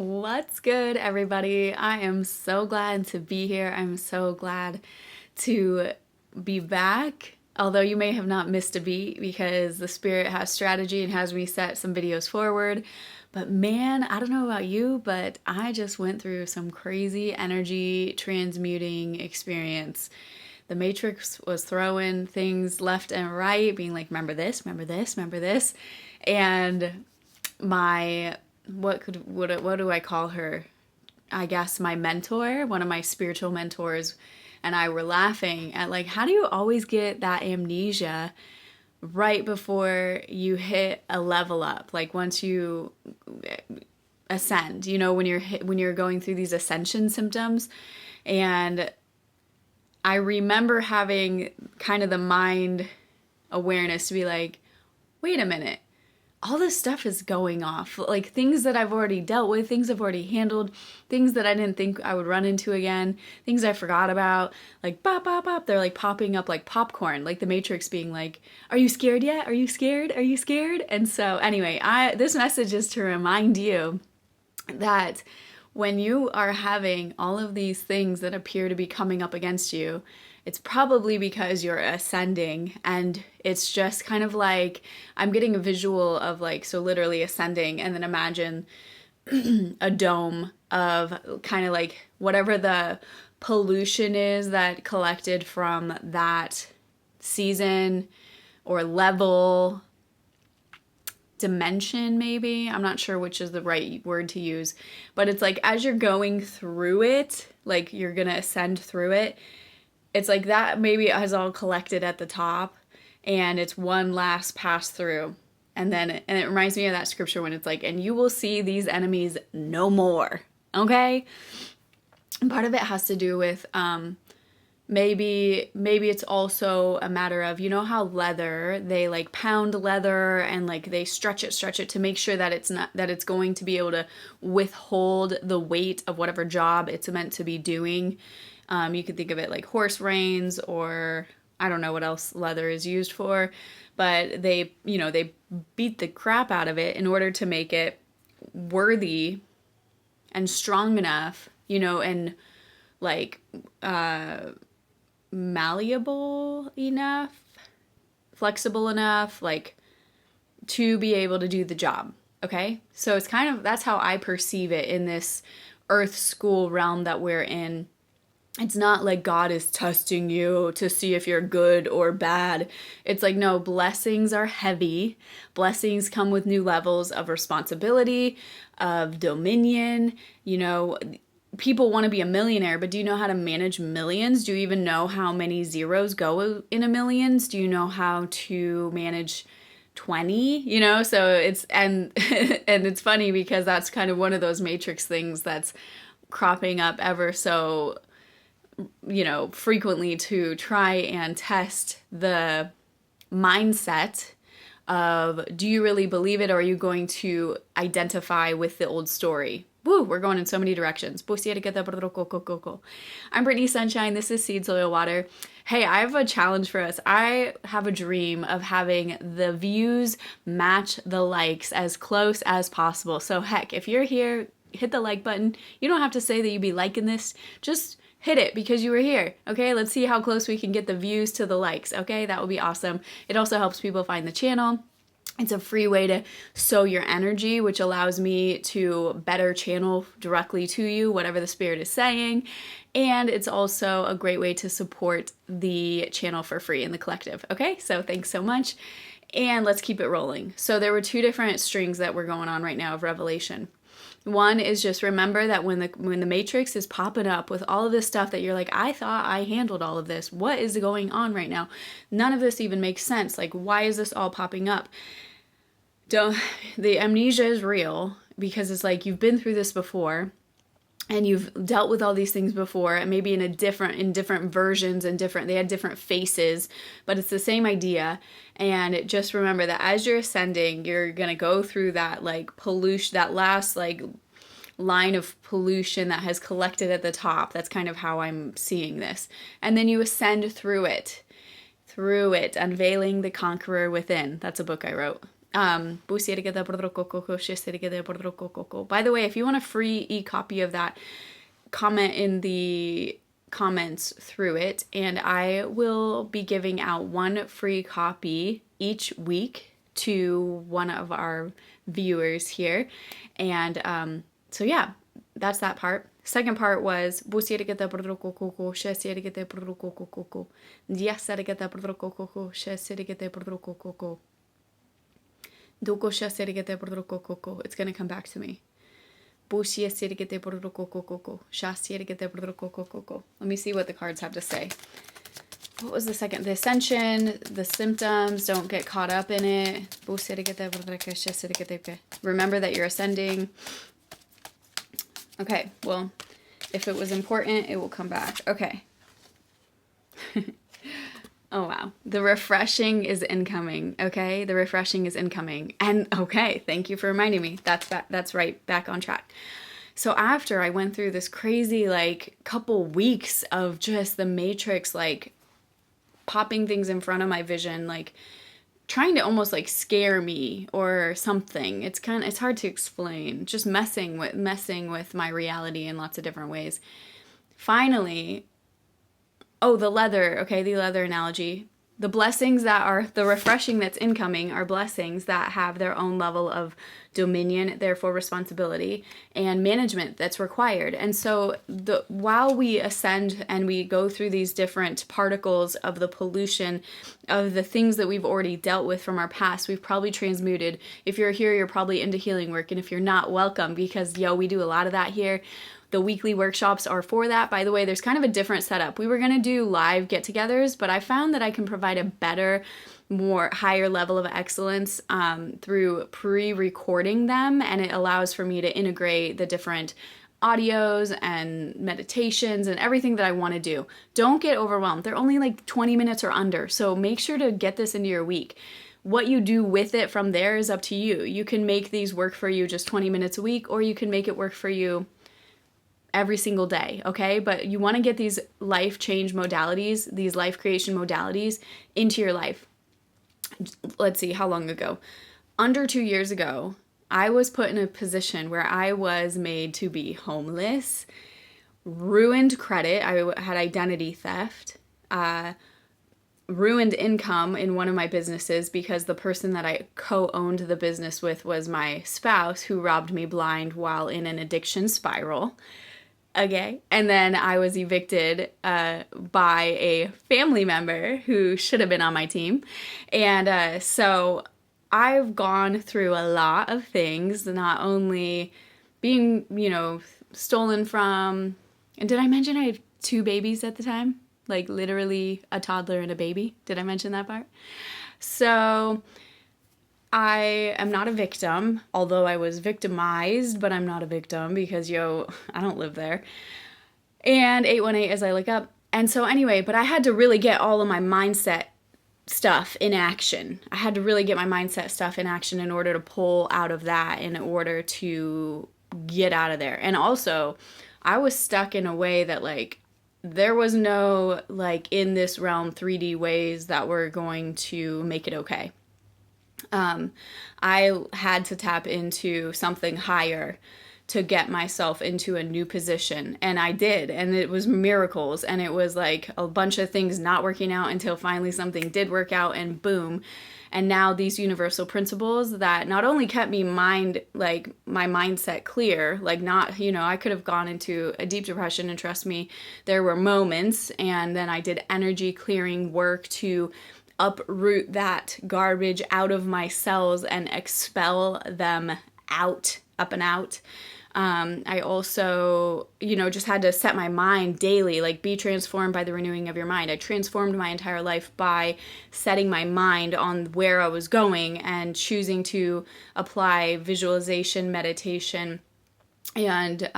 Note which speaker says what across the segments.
Speaker 1: What's good, everybody? I am so glad to be here. I'm so glad to be back. Although you may have not missed a beat because the Spirit has strategy and has me set some videos forward. But man, I don't know about you, but I just went through some crazy energy transmuting experience. The Matrix was throwing things left and right, being like, remember this, remember this, remember this. And my what do I call her? I guess my mentor, one of my spiritual mentors, and I were laughing at like, how do you always get that amnesia right before you hit a level up? Like once you ascend, when you're going through these ascension symptoms. And I remember having kind of the mind awareness to be like, wait a minute, all this stuff is going off. Like things that I've already dealt with, things I've already handled, things that I didn't think I would run into again, things I forgot about, like bop, bop, bop. They're like popping up like popcorn, like the Matrix being like, are you scared yet? Are you scared? Are you scared? And so anyway, this message is to remind you that when you are having all of these things that appear to be coming up against you, it's probably because you're ascending. And it's just kind of like, I'm getting a visual of like, so literally ascending, and then imagine a dome of kind of like whatever the pollution is that collected from that season or level, dimension, maybe. I'm not sure which is the right word to use, but it's like as you're going through it, like you're gonna ascend through it, it's like that maybe it has all collected at the top and it's one last pass through. And it reminds me of that scripture when it's like, and you will see these enemies no more. Okay? And part of it has to do with maybe it's also a matter of, you know how leather, they like pound leather and like they stretch it to make sure that it's going to be able to withhold the weight of whatever job it's meant to be doing. You could think of it like horse reins, or I don't know what else leather is used for, but they beat the crap out of it in order to make it worthy and strong enough, and like malleable enough, flexible enough, like to be able to do the job. Okay? So it's kind of, that's how I perceive it in this earth school realm that we're in. It's not like God is testing you to see if you're good or bad. It's like, no, blessings are heavy. Blessings come with new levels of responsibility, of dominion. People want to be a millionaire, but do you know how to manage millions? Do you even know how many zeros go in a millions? Do you know how to manage 20? So it's, and it's funny because that's kind of one of those matrix things that's cropping up ever so frequently to try and test the mindset of, do you really believe it, or are you going to identify with the old story? Woo, we're going in so many directions. I'm Brittany Sunshine. This is Seed Soil Water. Hey, I have a challenge for us. I have a dream of having the views match the likes as close as possible. So heck, if you're here, hit the like button. You don't have to say that you'd be liking this. Just hit it because you were here. Okay, let's see how close we can get the views to the likes. Okay, that would be awesome. It also helps people find the channel. It's a free way to sow your energy, which allows me to better channel directly to you whatever the Spirit is saying. And it's also a great way to support the channel for free in the collective. Okay, so thanks so much. And let's keep it rolling. So there were two different strings that were going on right now of revelation. One is just remember that when the matrix is popping up with all of this stuff that you're like, I thought I handled all of this. What is going on right now? None of this even makes sense. Like, why is this all popping up? The amnesia is real because it's like you've been through this before and you've dealt with all these things before, and maybe in different versions and they had different faces, but it's the same idea. And just remember that as you're ascending, you're gonna go through that like pollution, that last like line of pollution that has collected at the top. That's kind of how I'm seeing this. And then you ascend through it, unveiling the conqueror within. That's a book I wrote. By the way, if you want a free e-copy of that, comment in the comments through it, and I will be giving out one free copy each week to one of our viewers here. And so yeah, that's that part. Second part was it's gonna come back to me. Let me see what the cards have to say. What was the second? The ascension, the symptoms, don't get caught up in it. Remember that you're ascending. Okay, well, if it was important, it will come back. Okay. Oh, wow. The refreshing is incoming, okay? The refreshing is incoming. And okay, thank you for reminding me. That's right, back on track. So after I went through this crazy, like, couple weeks of just the matrix, like, popping things in front of my vision, like, trying to almost, like, scare me or something. It's hard to explain. Just messing with my reality in lots of different ways. Finally, the leather analogy. The blessings that are, the refreshing that's incoming are blessings that have their own level of dominion, therefore responsibility, and management that's required. And so while we ascend and we go through these different particles of the pollution, of the things that we've already dealt with from our past, we've probably transmuted. If you're here, you're probably into healing work. And if you're not, welcome, because we do a lot of that here. The weekly workshops are for that. By the way, there's kind of a different setup. We were going to do live get-togethers, but I found that I can provide a better, more higher level of excellence through pre-recording them, and it allows for me to integrate the different audios and meditations and everything that I want to do. Don't get overwhelmed. They're only like 20 minutes or under, so make sure to get this into your week. What you do with it from there is up to you. You can make these work for you just 20 minutes a week, or you can make it work for you every single day, okay? But you want to get these life change modalities, these life creation modalities into your life. Let's see, how long ago? Under 2 years ago, I was put in a position where I was made to be homeless, ruined credit, I had identity theft, ruined income in one of my businesses because the person that I co-owned the business with was my spouse, who robbed me blind while in an addiction spiral. Okay. And then I was evicted by a family member who should have been on my team. And so I've gone through a lot of things, not only being, stolen from. And did I mention I have 2 babies at the time? Like literally a toddler and a baby. Did I mention that part? So I am not a victim, although I was victimized, but I'm not a victim because, I don't live there. And 818 as I look up. And so anyway, but I had to really get all of my mindset stuff in action. I had to really get my mindset stuff in action in order to pull out of that, in order to get out of there. And also, I was stuck in a way that, like, there was no, like, in this realm 3D ways that were going to make it okay. I had to tap into something higher to get myself into a new position, and I did, and it was miracles, and it was like a bunch of things not working out until finally something did work out, and boom. And now these universal principles that not only kept me my mindset clear, like not, I could have gone into a deep depression, and trust me, there were moments, and then I did energy clearing work to uproot that garbage out of my cells and expel them out, up and out. I also, just had to set my mind daily, like be transformed by the renewing of your mind. I transformed my entire life by setting my mind on where I was going and choosing to apply visualization, meditation, and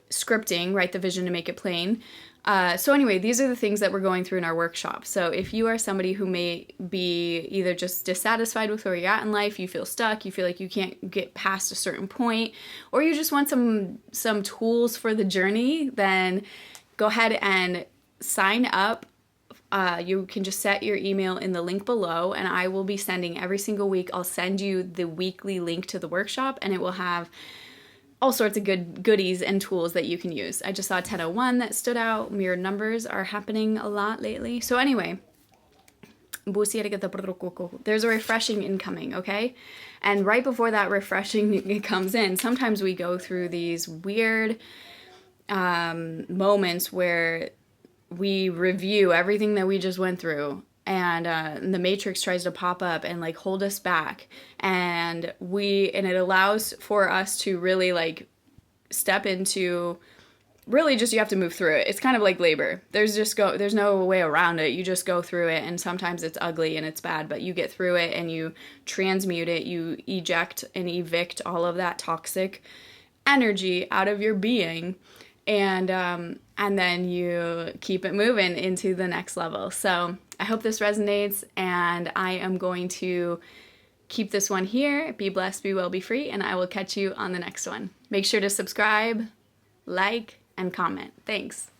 Speaker 1: scripting, write the vision to make it plain. So anyway, these are the things that we're going through in our workshop. So if you are somebody who may be either just dissatisfied with where you're at in life, you feel stuck, you feel like you can't get past a certain point, or you just want some tools for the journey, then go ahead and sign up you can just set your email in the link below, and I will be sending every single week. I'll send you the weekly link to the workshop, and it will have all sorts of good goodies and tools that you can use. I just saw 1001 that stood out. Mirrored numbers are happening a lot lately. So anyway, there's a refreshing incoming, okay? And right before that refreshing comes in, sometimes we go through these weird moments where we review everything that we just went through, and the matrix tries to pop up and like hold us back, and it allows for us to really like step into, really just, you have to move through it. It's kind of like labor. There's no way around it. You just go through it, and sometimes it's ugly and it's bad, but you get through it and you transmute it. You eject and evict all of that toxic energy out of your being, and then you keep it moving into the next level. So I hope this resonates, and I am going to keep this one here. Be blessed, be well, be free, and I will catch you on the next one. Make sure to subscribe, like, and comment. Thanks.